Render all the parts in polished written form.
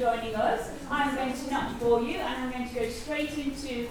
joining us. I'm going to not bore you, and I'm going to go straight into the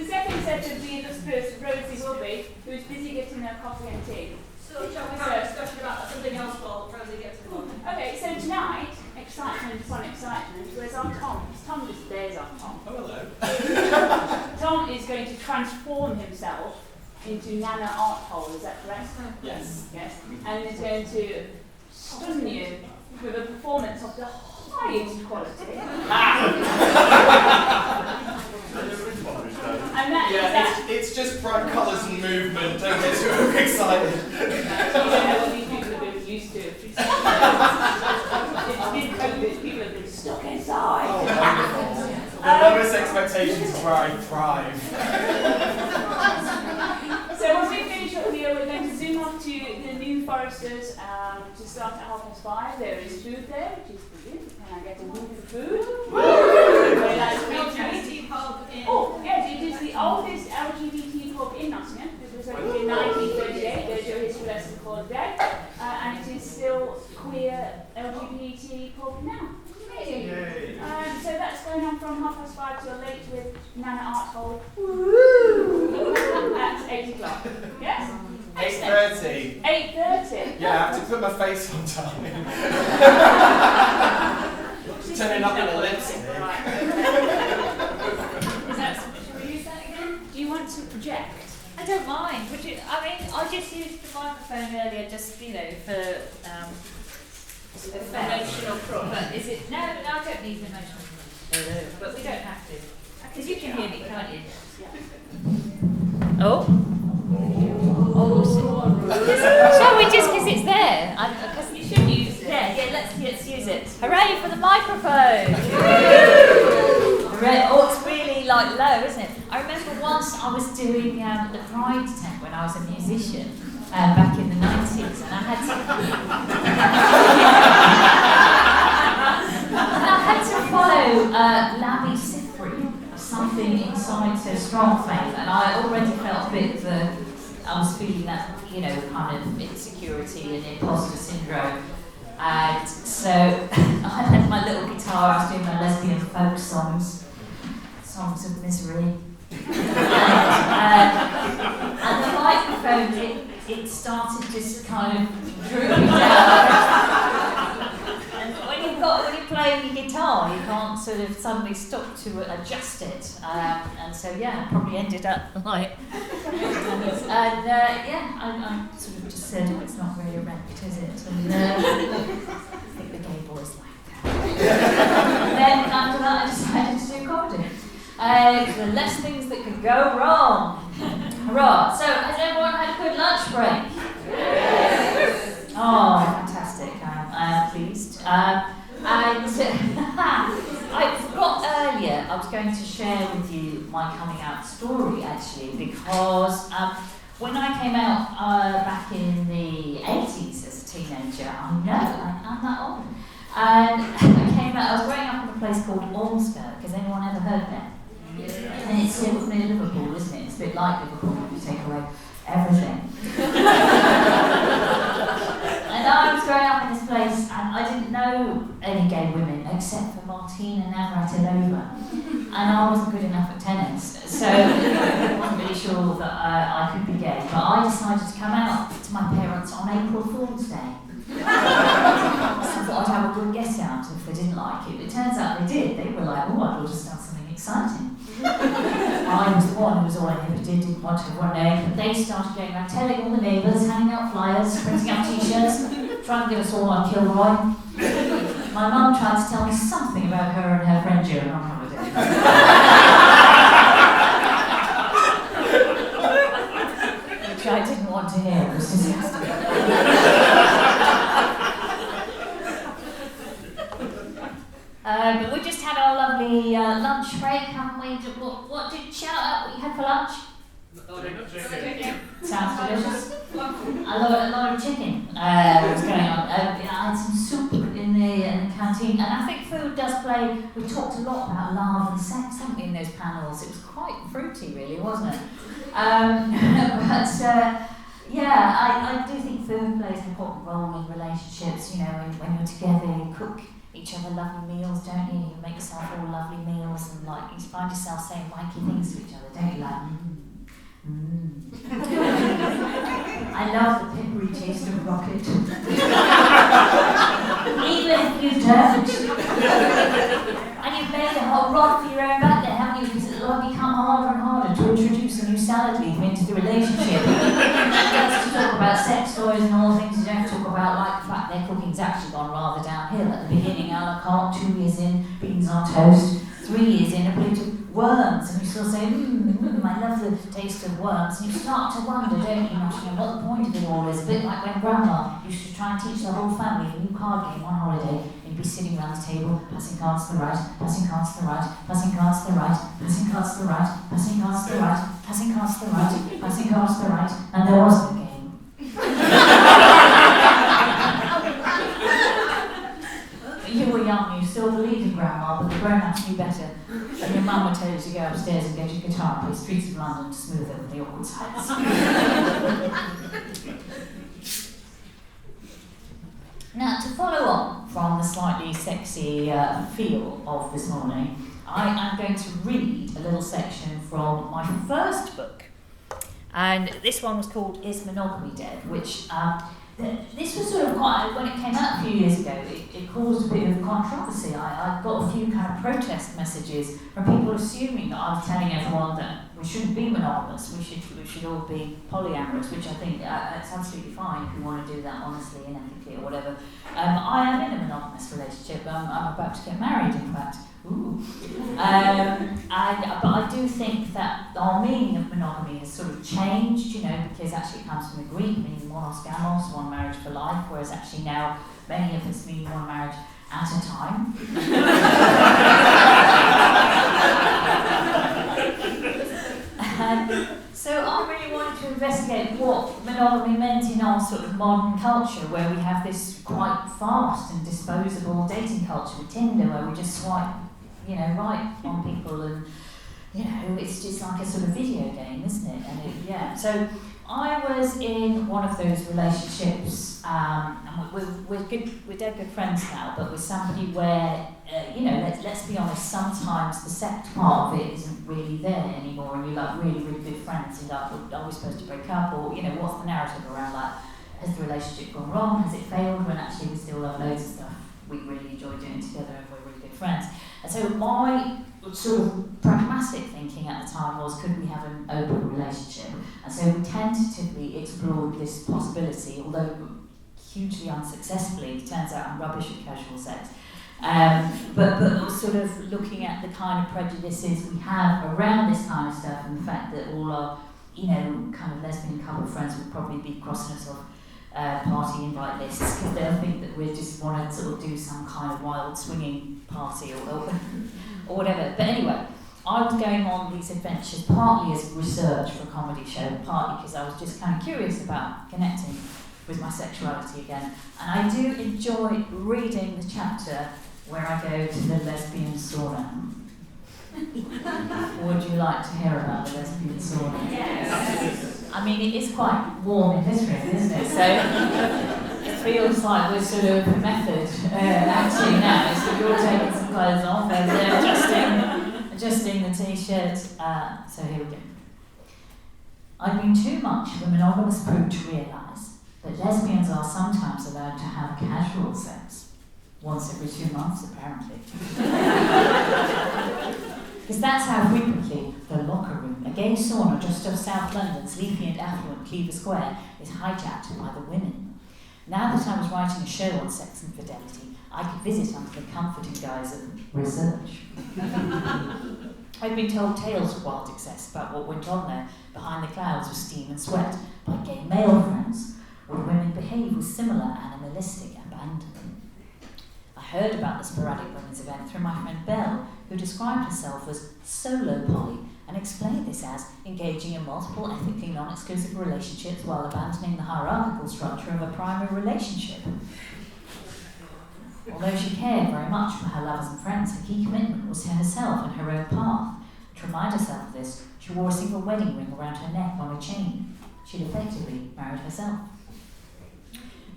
second set of the illustrious Rosie Wilby, who's busy getting her coffee and tea. So shall we have a discussion about something else while Rosie gets to work? Okay, so tonight, excitement upon excitement, where's our Tom? There's our Tom. Oh, hello. Tom is going to transform himself into Nana Arthole, is that correct? Yes. Yes. And he's going to stun you with a performance of the highest quality. And that it's just bright colours and movement. Don't get too excited. Yeah, these people have been used to it. It's been COVID, people have been stuck inside. Oh, wonderful. The lowest expectations is where I thrive. So when we finish up here, we're going to zoom off to the New Foresters to start at 5:30. There is food there, which is brilliant. Can I get a woo for food? Very nice LGBT pub in... Oh, yes, it is the oldest LGBT pub in Nottingham. It was opened in 1938. There's your history lesson called there. And it is still queer LGBT pub now. Amazing. So that's going on from 5:30 till late with Nana Arthole. Woo! At 8 o'clock. Yes? 8:30. 8:30. Yeah, I have to put my face on time. Turning up in a lipstick. Right. Shall we use that again? Do you want to project? I don't mind. Would you? I mean, I just used the microphone earlier, just for Emotional prop. But is it? No, I don't need emotional prop. But we don't have to. Because you can hear me, can't you? Yeah. Oh. Shall we just? Because it's there. Because you should use it. Yeah. Let's use it. Hooray for the microphone! Hooray! Oh, it's really low, isn't it? I remember once I was doing the Pride tent when I was a musician. Back in the 90s, and I had to follow Labby Sifri, Something Inside So Strong fame, and I already felt a bit that I was feeling that, kind of insecurity and imposter syndrome. And so I had my little guitar, I was doing my lesbian folk songs of misery. And the microphone, it started just kind of drooping down. And when you play your guitar, you can't sort of suddenly stop to adjust it. And so, I probably ended up like... And I sort of just said, it's not very erect, is it? And I think the gay boys like that. Then after that, I decided to do comedy. The less things that could go wrong. Hurrah! So, has everyone had a good lunch break? Yes. Oh, fantastic! I'm pleased. And I forgot earlier I was going to share with you my coming out story actually, because when I came out back in the 80s as a teenager, I'm that old. And I came out. I was growing up in a place called Ormskirk. Has anyone ever heard of it? Yeah. And it's near Liverpool, isn't it? It's a bit like Liverpool if you take away everything. And I was growing up in this place and I didn't know any gay women except for Martina Navratilova. And I wasn't good enough at tennis, so I wasn't really sure that I could be gay. But I decided to come out to my parents on April Fool's Day. So I thought I'd have a good guess out if they didn't like it. But it turns out they did. They were like, oh, I'd just done something exciting. I was the one who was all inhibited, didn't want to have one name, but they started going around telling all the neighbours, handing out flyers, printing out t-shirts, trying to get us all on Kilroy. My mum tried to tell me something about her and her friend Joe on holiday. Which I didn't want to hear, it was disgusting. But we just had our lovely lunch break, haven't we? What did you shout out what you had for lunch? Sounds delicious. A lot of chicken was going on. I had some soup in the canteen, and I think food does play. We talked a lot about love and sex, haven't we, in those panels? It was quite fruity, really, wasn't it? I do think food plays plays an important role in relationships, you know, when you're together, you cook each other lovely meals, don't you? You make yourself all lovely meals and like you find yourself saying wanky things to each other, don't you? Like, I love the peppery taste of rocket. Even if you don't. And you've made a whole rod for your own back there, haven't you? Because it'll become harder and harder to introduce a new salad leaf into the relationship. Just to talk about sex toys and all things, you don't talk about like the fact their cooking's actually gone rather downhill. At the beginning, a la carte, 2 years in, beans on toast, 3 years in, a plate of worms, and you still say, I love the taste of worms. And you start to wonder, don't you, Nottingham, what the point of it all is. A bit like when Grandma used to try and teach the whole family a new card game on holiday. You'd be sitting around the table, passing cards to the right, passing cards to the right, passing cards to the right, passing cards to the right, passing cards to the right, passing cards to the right, passing cards to the right, and there was no game. You were young, you still believed in Grandma, but the grown-ups knew better. And your mum would tell you to go upstairs and get your guitar and play Streets of London to smooth over the awkward sides. Now, to follow on from the slightly sexy feel of this morning, I am going to read a little section from my first book. And this one was called Is Monogamy Dead? Which this was sort of quite, when it came out a few years ago, it caused a bit of controversy. I got a few kind of protest messages from people assuming that I was telling everyone that we shouldn't be monogamous, we should all be polyamorous, which I think it's absolutely fine if you want to do that honestly and ethically or whatever. I am in a monogamous relationship. I'm about to get married, in fact. Ooh. But I do think that our meaning of monogamy has sort of changed, you know, because actually it comes from the Greek meaning monos gamos, one marriage for life, whereas actually now many of us mean one marriage at a time. So I really wanted to investigate what monogamy meant in our sort of modern culture, where we have this quite fast and disposable dating culture with Tinder, where we just swipe, you know, right on people, and you know, it's just like a sort of video game, isn't it? And so I was in one of those relationships, and we're dead good friends now, but with somebody where, you know, let's be honest, sometimes the sex part of it isn't really there anymore, and you're like really, really good friends, and like, are we supposed to break up, or, you know, what's the narrative around like, has the relationship gone wrong, has it failed, when actually we still love loads of stuff we really enjoy doing together, and we're really good friends. And so my sort of pragmatic thinking at the time was, could we have an open relationship? And so we tentatively explored this possibility, although hugely unsuccessfully. It turns out I'm rubbish at casual sex. But sort of looking at the kind of prejudices we have around this kind of stuff, and the fact that all our, you know, kind of lesbian couple friends would probably be crossing us off party invite lists, because they'll think that we just want to sort of do some kind of wild swinging party or whatever. But anyway, I was going on these adventures partly as research for a comedy show, partly because I was just kind of curious about connecting with my sexuality again. And I do enjoy reading the chapter where I go to the lesbian sauna. Would you like to hear about the lesbian sauna? Yes. I mean, it is quite warm in this room, isn't it? So it feels like we're sort of method acting now. So you're taking some clothes off and adjusting the t-shirt. So here we go. I've been too much of a monogamous prude to realise that lesbians are sometimes allowed to have casual sex. Once every 2 months, apparently. Because that's how frequently the locker room, a gay sauna just off South London's leafy and affluent Cleaver Square, is hijacked by the women. Now that I was writing a show on sex and fidelity, I could visit under the comforting guise of research. I'd been told tales of wild excess about what went on there behind the clouds of steam and sweat by gay male friends. Would women behave with similar animalistic abandon? I heard about the sporadic women's event through my friend Belle, who described herself as solo poly and explained this as engaging in multiple ethically non-exclusive relationships while abandoning the hierarchical structure of a primary relationship. Although she cared very much for her lovers and friends, her key commitment was to herself and her own path. To remind herself of this, she wore a single wedding ring around her neck on a chain. She'd effectively married herself.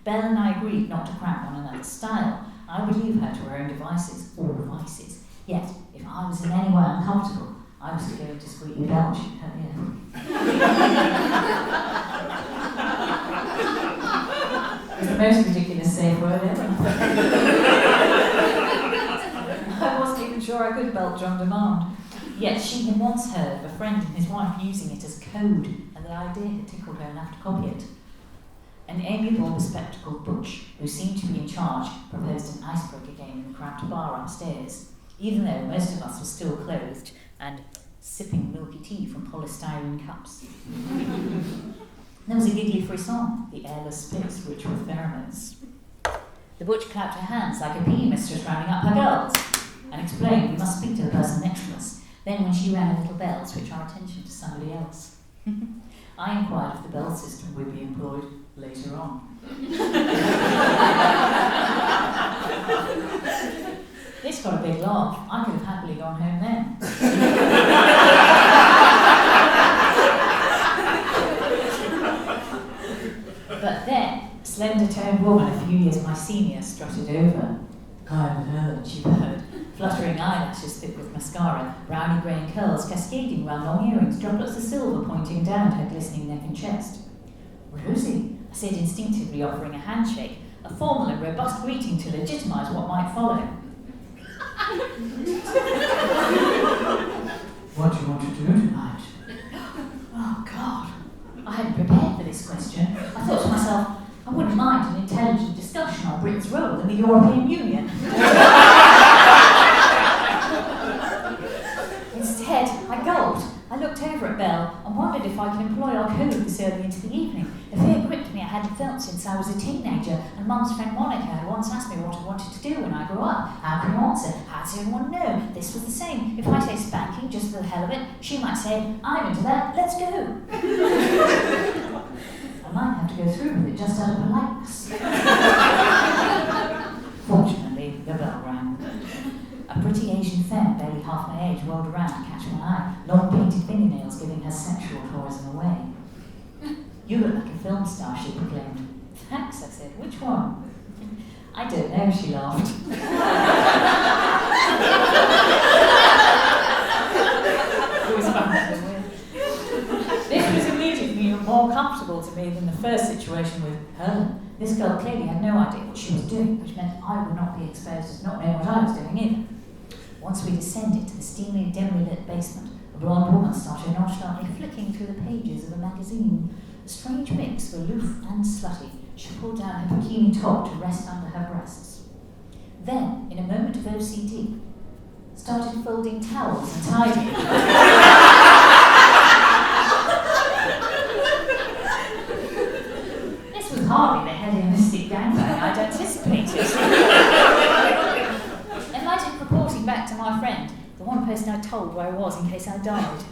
Belle and I agreed not to cramp one another's style. I would leave her to her own devices, or vices. Yet, if I was in any way uncomfortable, I was to go and discreetly belch in her ear. It's the most ridiculous safe word ever. I wasn't even sure I could belch on demand. Yet she had once heard of a friend and his wife using it as code, and the idea had tickled her enough to copy it. An amiable, bespectacled butch, who seemed to be in charge, proposed an icebreaker game in the cramped bar upstairs, even though most of us were still clothed and sipping milky tea from polystyrene cups. There was a giggly frisson, the airless space rich with pheromones. The butch clapped her hands like a PE mistress rounding up her girls, and explained we must speak to the person next to us. Then when she rang a little bell, switch our attention to somebody else. I inquired if the bell system would be employed later on. This got a big laugh. I could have happily gone home then. But then, a slender-toned woman a few years my senior strutted over. "I've heard," she purred, fluttering eyelashes thick with mascara, browny grey curls cascading round long earrings, droplets of silver pointing down her glistening neck and chest. "Rosie," I said instinctively, offering a handshake, a formal and robust greeting to legitimise what might follow. "What do you want to do tonight?" Oh, God. I hadn't prepared for this question. I thought to myself, I wouldn't mind an intelligent discussion on Britain's role in the European Union. Instead, I gulped. I looked over at Belle and wondered if I could employ our code this early into the evening. A fear gripped me I hadn't felt since I was a teenager, and Mum's friend Monica had once asked me what I wanted to do when I grew up. How can you answer? How does everyone know? This was the same. If I say spanking just for the hell of it, she might say, "I'm into that, let's go." I might have to go through with it just out of politeness. Fortunately, the bell rang. A pretty Asian femme, barely half my age, rolled around to catch my eye, long painted fingernails giving her sexual tourism away. "You look like a film star," she proclaimed. "Thanks," I said. "Which one?" "I don't know," she laughed. It was fun. This was immediately more comfortable to me than the first situation with Helen. This girl clearly had no idea what she was doing, which meant I would not be exposed as not knowing what I was doing either. Once we descended to the steamy, dimly lit basement, a blonde woman started nonchalantly flicking through the pages of a magazine. A strange mix of aloof and slutty, she pulled down her bikini top to rest under her breasts. Then, in a moment of OCD, started folding towels and tidying. This was hardly the hedonistic gangbang I'd anticipated. Imagine reporting back to my friend, the one person I told where I was in case I died.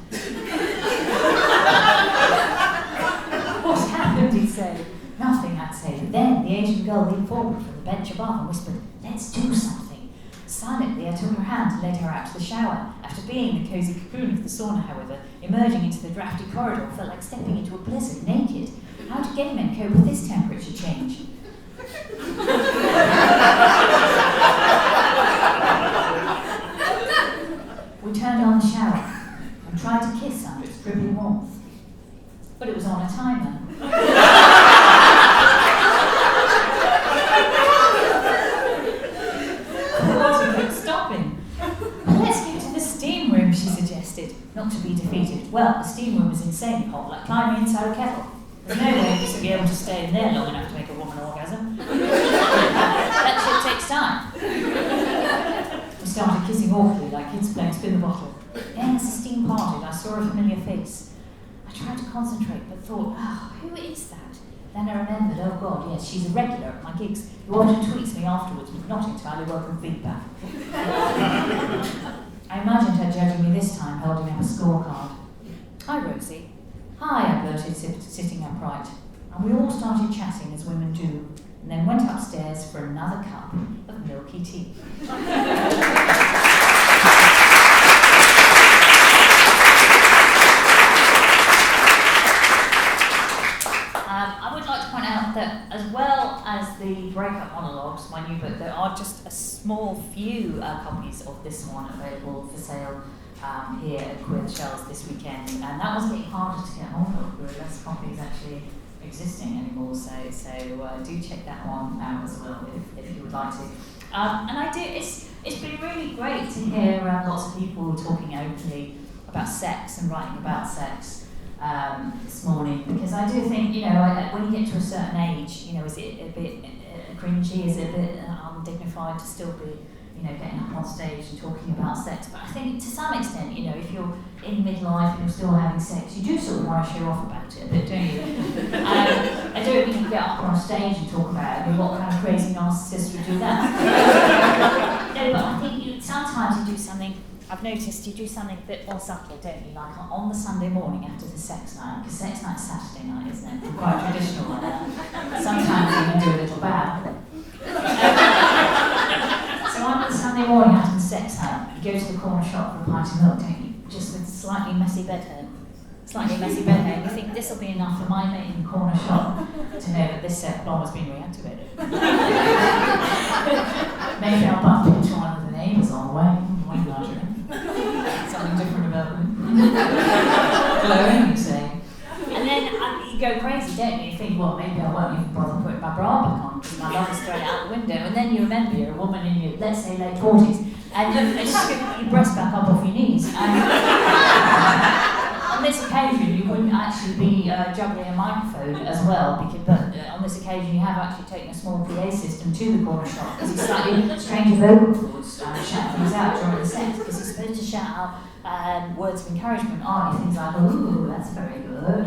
"What happened?" he'd say. "Nothing," I'd say. But then the Asian girl leaned forward from the bench above and whispered, "Let's do something." Silently, I took her hand and led her out to the shower. After being in the cosy cocoon of the sauna, however, emerging into the drafty corridor felt like stepping into a blizzard naked. How do gay men cope with this temperature change? We turned on the shower and tried to kiss under its dripping warmth. But it was on a timer. It wasn't stopping. "Let's go to the steam room," she suggested, not to be defeated. Well, the steam room was insanely hot, like climbing inside a kettle. There's no way we should be able to stay in there long enough to make a woman orgasm. That shit takes time. We started kissing awkwardly, like kids playing spin the bottle. Then as the steam parted, I saw a familiar face. I tried to concentrate, but thought, who is that? Then I remembered, oh God, yes, she's a regular at my gigs, who often tweets me afterwards with not entirely welcome feedback. I imagined her judging me this time, holding up a scorecard. "Hi, Rosie." "Hi," I blurted, sitting upright. And we all started chatting as women do, and then went upstairs for another cup of milky tea. I would like to point out that, as well well as the Breakup Monologues, my new book, there are just a small few copies of this one available for sale here at Queer Shells this weekend, and that was getting harder to get hold of. There were less copies actually existing anymore, so do check that one out as well if you would like to. And I do. It's been really great to hear lots of people talking openly about sex and writing about sex this morning, because I do think, when you get to a certain age, is it a bit cringy, is it a bit undignified to still be, getting up on stage and talking about sex? But I think to some extent, if you're in midlife and you're still having sex, you do sort of want to show off about it a bit, don't you? I don't mean you get up on stage and talk about it. I mean, what kind of crazy narcissist would do that? No, but I think sometimes you do something. I've noticed you do something a bit more subtle, don't you? Like on the Sunday morning after the sex night, because sex night's Saturday night, isn't it? Quite traditional like that. Sometimes you can do a little bad. So on the Sunday morning after the sex night, you go to the corner shop for a pint of milk, don't you? Just with slightly messy bedhead. You think this will be enough for my mate in the corner shop to know that this bomb has been reactivated. Maybe I'll bump into one of the neighbours on the way. Something different about them. Glowing, you say. And then you go crazy, don't you? You think, well, maybe I won't even bother putting my bra back on because my love has thrown it out the window. And then you remember you're a woman in your, let's say, late 40s, and you just put your breast back up off your knees. And on this occasion, you wouldn't actually be juggling a microphone as well, but on this occasion, you have actually taken a small PA system to the corner shop because it's slightly strange vocal cords shout things out during the set, because you're supposed to shout out words of encouragement, aren't you? Things like, ooh, that's very good.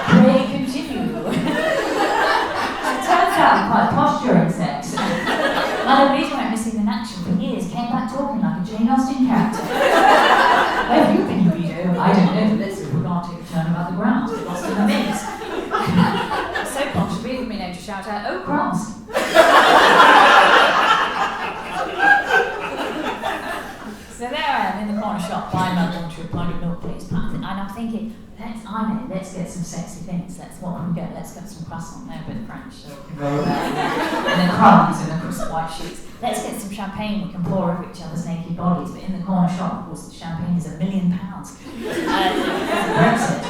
Pray continue. It turns out quite posh during sex. My reason went missing in action for years, came back talking like a Jane Austen character. Where have you been, Guido? I don't know, but let's see if we can't take a turn about the ground. Get lost in the mix. So posh, we even been able to shout out, oh, crumbs. So there I am in the corner shop, buying my daughter a pint of milk, please. And I'm thinking, let's get some sexy things. What can we get? Let's get some croissant there, a bit of French, so we can roll that. And the crumbs and the crisp white sheets. Let's get some champagne we can pour over each other's naked bodies. But in the corner shop, of course, the champagne is £1 million. Brexit.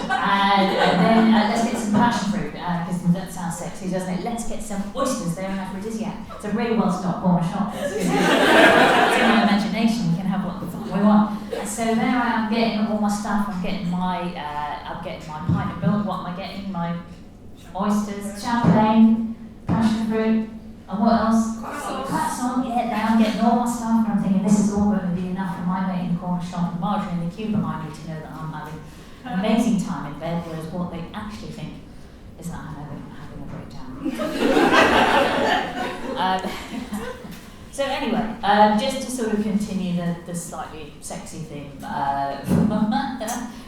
And then let's get some passion fruit, because that sounds sexy, doesn't it? Let's get some oysters, they're an aphrodisiac. It's a really well-stocked corner shop. It's in our imagination, we can have what the fuck we want. And so there I am getting all my stuff. I'm getting my pint of milk. What am I getting? My oysters, champagne, passion fruit, and what else? Croissant. Yeah, now I'm getting all my stuff, and I'm thinking this is all going to be enough for my mate in the corner shop and Marjorie in the queue behind me to know that I'm having an amazing time in bed, whereas what they actually think is that I'm having a breakdown. So anyway, just to sort of continue the slightly sexy theme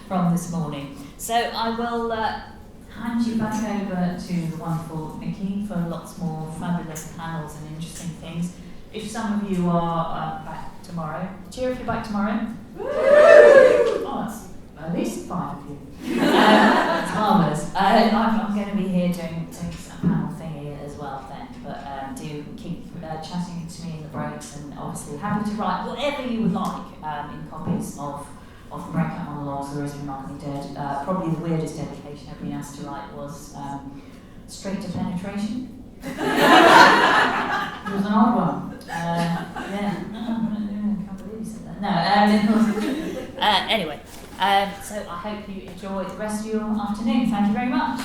from this morning. So I will hand you back over to the wonderful Nikki for lots more fabulous panels and interesting things. If some of you are back tomorrow, cheer if you're back tomorrow. Oh, that's at least 5 of you. It's marvellous. I'm going to be here doing a panel thingy as well then, but do keep chatting to me in the breaks, and obviously happy to write whatever you would like in copies of the Breakup Monologues or Rosie Wilby Dead. Probably the weirdest dedication I've been asked to write was Straight to Penetration. It was an odd one. Yeah. I can't believe you said that. No, anyway. So I hope you enjoy the rest of your afternoon. Thank you very much.